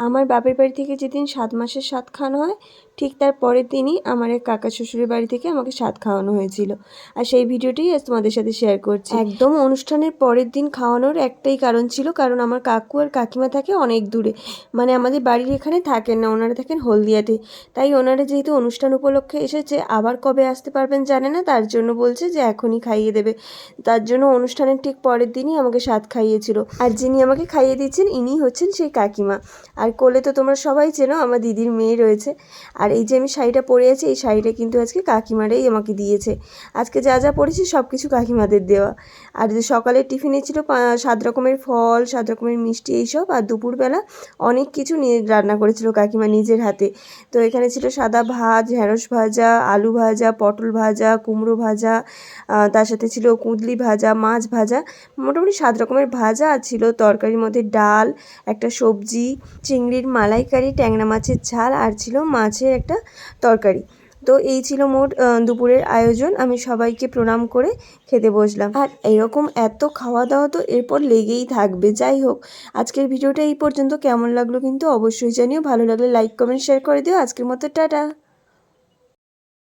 আমার বাপের বাড়ি থেকে যেদিন 7 মাসের সাধ খাওয়ানো হয় ঠিক তার পরের দিনই আমার এক কাকা শ্বশুরের বাড়ি থেকে আমাকে সাধ খাওয়ানো হয়েছিল। আর সেই ভিডিওটাই আজ তোমাদের সাথে শেয়ার করছি। একদম অনুষ্ঠানের পরের দিন খাওয়ানোর একটাই কারণ ছিল, কারণ আমার কাকু আর কাকিমা থাকে অনেক দূরে, মানে আমাদের বাড়ির এখানে থাকেন না, ওনারা থাকেন হলদিয়াতে। তাই ওনারা যেহেতু অনুষ্ঠান উপলক্ষে এসেছে, আবার কবে আসতে পারবেন জানে না, তার জন্য বলছে যে এখনই খাইয়ে দেবে। তার জন্য অনুষ্ঠানের ঠিক পরের দিনই আমাকে সাধ খাইয়েছিল। আর যিনি আমাকে খাইয়ে দিচ্ছেন ইনি হচ্ছেন সেই কাকিমা। আর কোলে তো তোমরা সবাই চেনো, আমার দিদির মেয়ে রয়েছে। আর এই যে আমি শাড়িটা পরে আছি, এই শাড়িটা কিন্তু আজকে কাকিমারাই আমাকে দিয়েছে। আজকে যা যা পরেছি সব কিছু কাকিমাদের দেওয়া। আর যে সকালের টিফিনে ছিল 7 রকমের ফল, 7 রকমের মিষ্টি, এইসব। আর দুপুরবেলা অনেক কিছু নিয়ে রান্না করেছিল কাকিমা নিজের হাতে। তো এখানে ছিল সাদা ভাত, ঢেঁড়স ভাজা, আলু ভাজা, পটল ভাজা, কুমড়ো ভাজা, তার সাথে ছিল কুঁদলি ভাজা, মাছ ভাজা, মোটামুটি 7 রকমের ভাজা। আর ছিল তরকারির মধ্যে ডাল, একটা সবজি, চিংড়ির মালাইকারি, ট্যাংরা মাছের ঝাল, আর ছিল মাছের একটা তরকারি। তো এই ছিল মোট দুপুরের আয়োজন। আমি সবাইকে প্রণাম করে খেতে বসলাম। আর এরকম এত খাওয়া দাওয়া তো এরপর লেগেই থাকবে। যাই হোক, আজকের ভিডিওটা এই পর্যন্ত। কেমন লাগলো কিন্তু অবশ্যই জানিও। ভালো লাগলে লাইক কমেন্ট শেয়ার করে দিও। আজকের মতো টাটা।